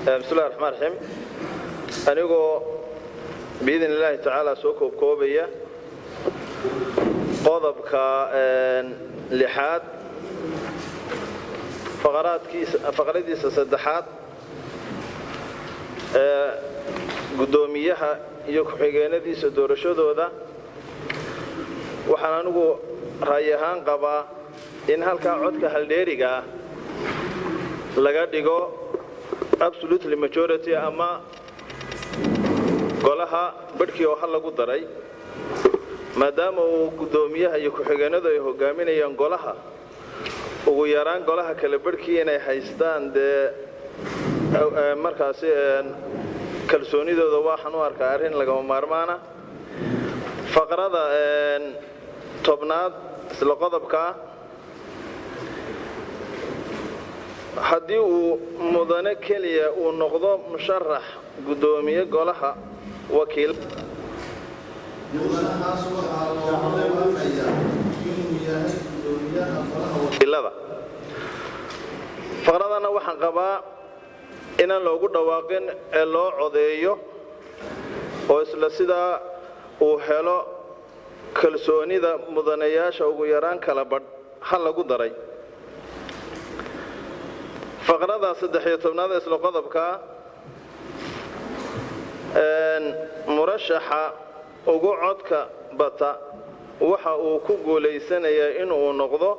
بسم الله الرحمن الرحيم أنيقو بإذن الله تعالى سوكو كوبية قضب لحاد فقرات صدحات قدوميها يكحيجيناديس doorashadooda waxaan anigu raayahaan qabaa in halka codka haldheeriga laga dhigo absolutely majority ama golaha barkii oo hal lagu daray maadaama uu gudoomiyaha iyo ku-xigeenadu ay hogaaminayaan golaha ugu yaraan golaha kala barkii inay haystaan markaas kalsoonidooda waxaan u arkaa arrin laga maarmaana faqrada tobnaad isla qodobka haddii uu mudane kaliya uu noqdo musharax gudoomiye golaha wakiil faqradana waxaan qabaa inaan loogu dhawaaqin ee loo codeeyo oo isla sidaa uu helo kalsoonida mudanayaasha ugu yaraan kala badh hal lagu daray faqrada 13aad isla qodobka murashaxa ugu codka bata waxa uu ku guuleysanayaa in uu noqdo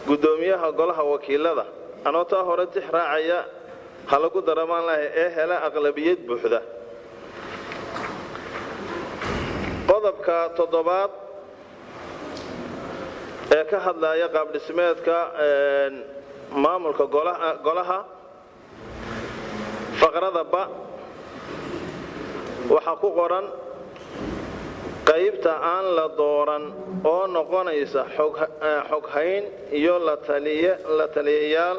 gudoomiyaha golaha wakiilada anoo taa hore tixraacaya hal lagu daramaan lahayd ee hela aqlabiyad buuxda qodobka 7aad ee ka hadlaya qaab dhismeedka maamulka golaha faqrada ba waxa ku qoran qaybta aan la dooran oo noqonaysa xoghayn iyo la taliyayaal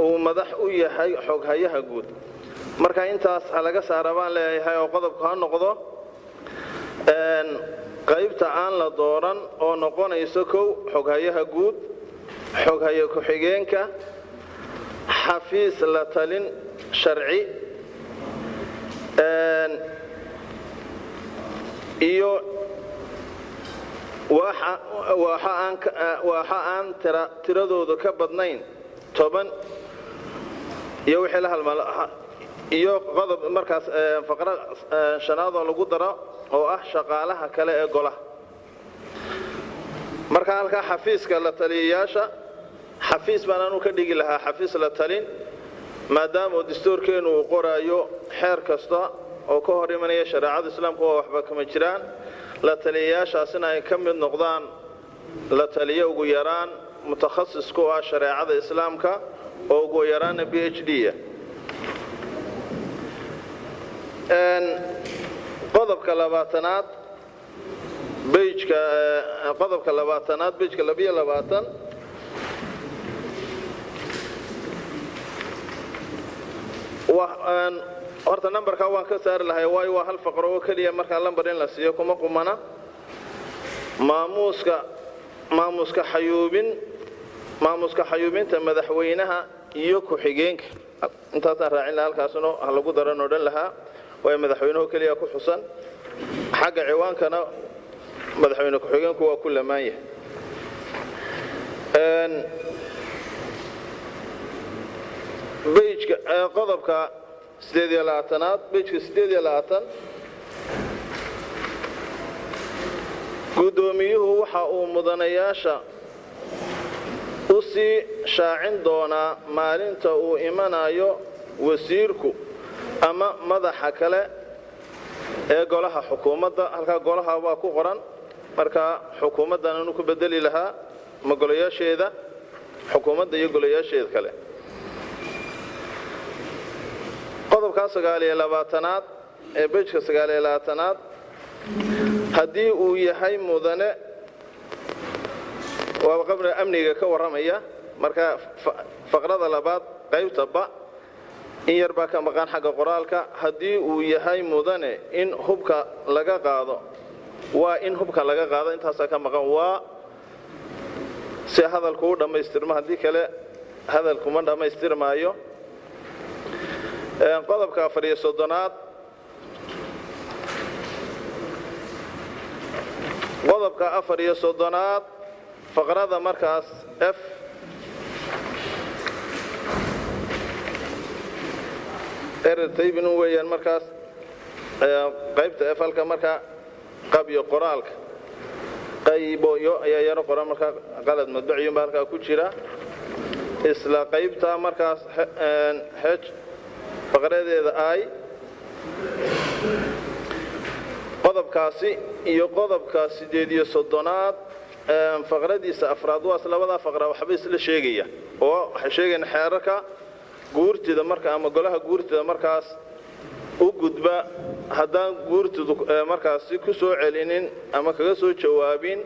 uu madax u yahay xoghayaha guud marka intaas laga saarabaan leeyahay oo qodobka ha noqdo qaybta aan la dooran oo noqonaysa xoghayaha guud xoghaye ku-xigeenka xafiis la talin sharci iyo waxa aan tiradoodu ka badnayn 10 iyo wixii la halmaal iyo qodob markaas faqra shanaad oo lagu daro oo ah shaqaalaha kale ee golaha marka halka xafiiska la taliyayaasha xafiis baan aanu ka dhigi lahaa xafiis la talin maadaama dastuurkeenu uu qoraayo xeer kasta oo ka hor imanaya shariicada islaamka oo waxba kama jiraan la taliyayaashaasina ay ka mid noqdaan la taliye ugu yaraan mutakhasis ku ah shariicada islaamka oo ugu yaraan PhD qodobka 20aad qodobka 20aad page-ka 22 horta numberka waan ka saari lahay waayo waa hal faqro oo kaliya marka lambar in la siiyo kuma qumana maamuska xayuubinta madaxweynaha iyo ku-xigeenka intaasaan raacin lahaa halkaasuna lagu daran oo dhan lahaa way madaxweynuhu kaliya ku xusan xagga ciwaankana madaxweyne ku-xigeenku waa ku lamaan yahay page-ka qodobka 28aad page-ka 28 gudoomiyuhu waxa uu mudanayaasha u sii shaacin doonaa maalinta uu imanayo wasiirku ama madaxa kale ee golaha xukuumadda halka golaha waa ku qoran marka xukuumaddan uu ku bedeli lahaa magolayaasheeda xukuumadda iyo golayaasheeda kale qodobka 29aad ee page-ka 29aad haddii uu yahay mudane waa qabla amniga ka waramaya marka faqrada labaad qaybta ba in yar baa ka maqan xagga qoraalka haddii uu yahay mudane in hubka laga qaado waa in hubka laga qaado intaas ka maqan waa si hadalku u dhameystirmo hadii kale hadalkuma dhammaystirmaayo qodobka 34aad qodobka 34aad faqrada markaas f ertaybin weeyaan markaas qaybta f halka marka qabyo qoraalka qaybo yo ayaa yaro qoran marka qalad madbuuciyo marka ku jira isla qaybta markaas h faqradeeda ay qodobkaasi iyo qodobka 38aad faqradiisa afraad waa labada faqra waxba isla sheegaya oo waxa sheegeen xeerarka guurtida marka ama golaha guurtida markaas u gudba haddaan guurtidu markaas ku soo celinin ama kaga soo jawaabin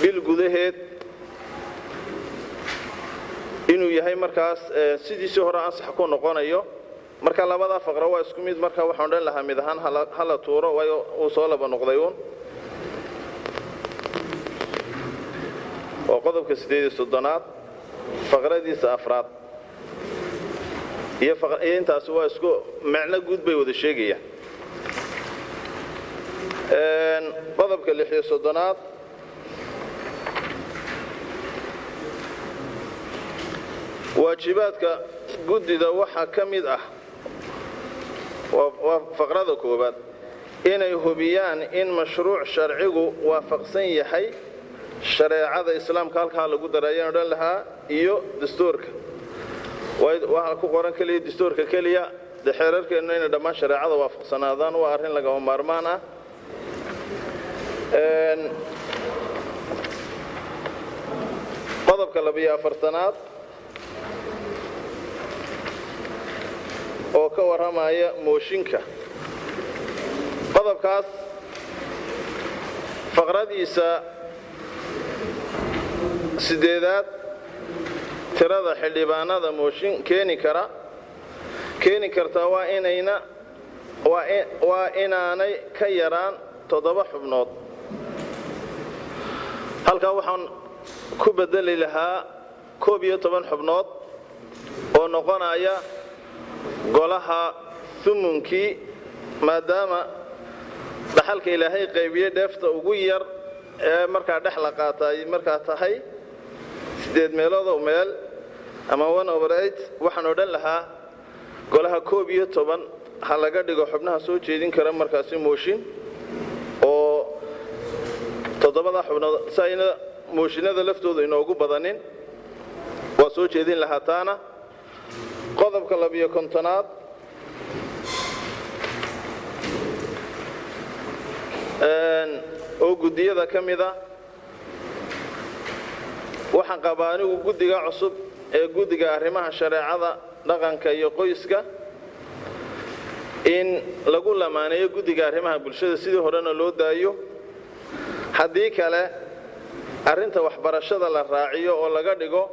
bil gudaheed inuu yahay markaas sidiisii hore ansax ku noqonayo marka labada faqra waa isku mid marka waxaan dhan lahaa mid ahaan hala tuuro way uu soo laba noqday oo qodobka 38aad faqradiisa afraad iyo intaas waa isku macna guud bay wada sheegayaan qodobka 36aad waajibaadka gudida waxa kamid ah waa faqrada koobaad inay hubiyaan in mashruuc sharcigu waafaqsan yahay shareecada islaamka halka lagu darayaan dhan lahaa iyo dastuurka waxa ku qoran kaliya dastuurka kaliya xeerarkeena in dhammaan shareecada waafaqsanaadaan waa arrin laga maarmaan ah qodobka 42aad oo ka waramaya mooshinka qodobkaas faqradiisa 8aad tirada xildhibaanada mooshin keeni karta waa inaanay ka yaraan 7 xubnood halka waxaan ku bedeli lahaa 11 xubnood oo noqonaya golaha thumunkii maadaama dhaxalka ilaahay qaybiye dheefta ugu yar ee markaa dhex la qaatay markaa tahay 8 meelood oo meel ama 1/8 waxaan odhan lahaa golaha 11 ha laga dhigo xubnaha soo jeedin kara markaasi mooshin oo 7 xubnood sayna mooshinada laftooda inoogu badanin waa soo jeedin lahaa taana qodobka 52aad oo gudiyada kamida waxaan qabaa anigu gudiga cusub ee gudiga arrimaha shareecada dhaqanka iyo qoyska in lagu lamaaneeyo gudiga arrimaha bulshada sidii horena loo daayo haddii kale arrinta waxbarashada la raaciyo oo laga dhigo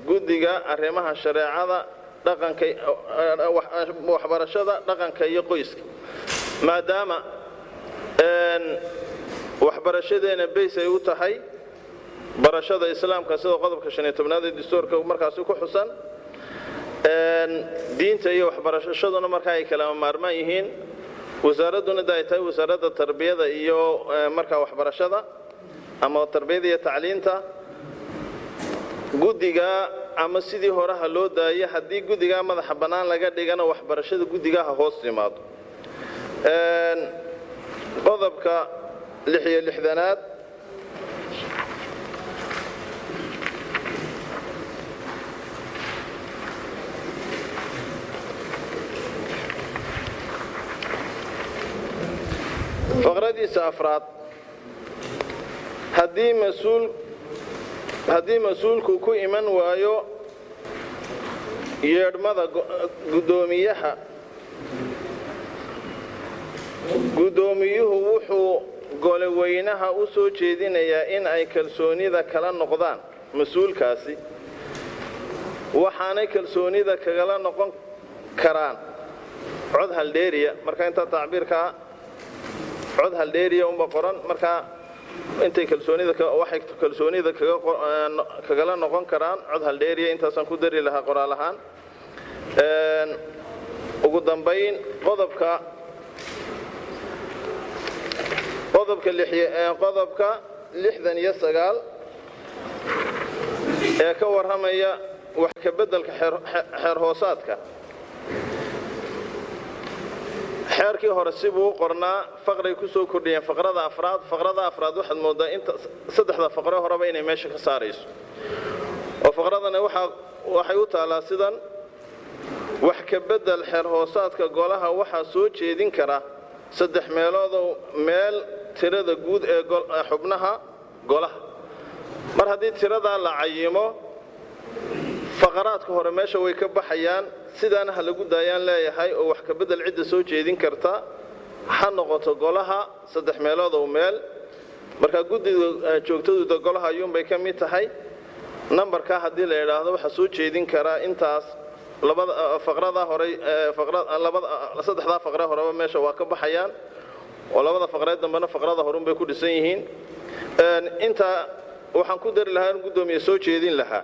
gudiga arrimaha shareecada dhaqanka waxbarashada dhaqanka iyo qoyska maadaama waxbarashadeena bays ay u tahay barashada islaamka sida qodobka 15aad ee dastuurka markaas ku xusan diinta iyo waxbarashaduna markaa ay kala maarmaan yihiin wasaaraduna ay tahay wasaaradda tarbiyada iyo markaa waxbarashada ama tarbiyada iyo tacliinta gudiga ama sidii horaha loo daayay haddii gudiga madaxa banaan laga dhigana waxbarashada gudigaha hoos timaado qodobka 66aad faqradiisa afraad haddii mas-uulku ku iman waayo yeedhmada gudoomiyuhu wuxuu goloweynaha u soo jeedinayaa in ay kalsoonida kala noqdaan mas-uulkaasi waxaanay kalsoonida kagala noqon karaan cod haldheeriya marka inta tacbiirka cod haldheeriya uma qoran marka intay kalsoonida kagala noqon karaan cod haldheeriya intaasan ku dari lahaa qoraal ahaan ugu dambayn qodobka 69 ee ka warramaya wax ka beddelka xeer hoosaadka xeerkii hore si buu qornaa faqray ku soo kordhiyeen faqrada afraad waxaad moodaa inta saddexda faqro horeba inay meesha ka saarayso oo faqradana waxay u taalaa sidan wax ka beddel xeer hoosaadka golaha waxaa soo jeedin kara 3 meelood meel tirada guud ee xubnaha golaha mar haddii tirada la cayimo faqaraadka hore meesha way ka baxayaan sidaana ha lagu daayaan leeyahay oo wax ka beddel cidda soo jeedin karta ha noqoto golaha 3 meelood oo meel marka guddiga joogtadu golaha ayuun bay ka mid tahay numberka haddii la yiraahdo waxa soo jeedin kara intaas labada faqrada hore saddexda faqra horeba meesha waa ka baxayaan oo labada faqreed dambana faqrada horun bay ku dhisan yihiin inta waxaan ku dari lahaa gudoomiye soo jeedin lahaa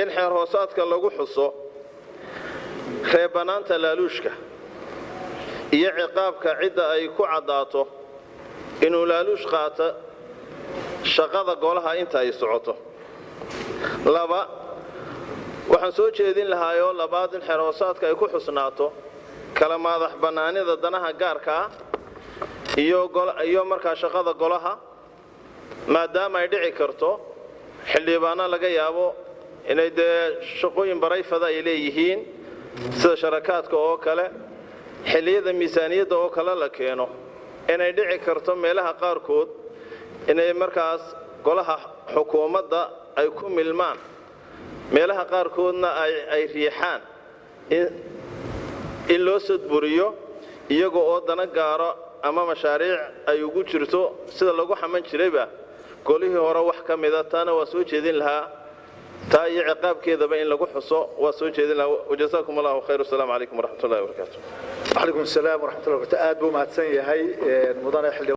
in xeer hoosaadka lagu xuso reebanaanta laaluushka iyo ciqaabka cidda ay ku cadaato inuu laaluush qaato shaqada golaha inta ay socoto waxaan soo jeedin lahaayoo labaad in xeer hoosaadka ay ku xusnaato kala madax bannaanida danaha gaarka ah iyo markaa shaqada golaha maadaama ay dhici karto xildhibaano laga yaabo inay shaqooyin barayfada ay leeyihiin sida sharakaadka oo kale xilliyada miisaaniyadda oo kale la keeno inay dhici karto meelaha qaarkood inay markaas golaha xukuumadda ay ku milmaan meelaha qaarkoodna ay riixaan in loo sadburiyo iyaga oo dana gaaro ama mashaariic ay ugu jirto sida lagu xaman jirayba golihii hore wax ka mida taana waa soo jeedin lahaa taa iyo ciqaabkeedaba in lagu xuso waa soo jeedin lahaa wajazaakum allahu khayr assalamu calaykum waraxmatullahi wabarakaatuh وعليكم السلام ورحمة الله وبركاته. أدبو ما تسني هاي مدن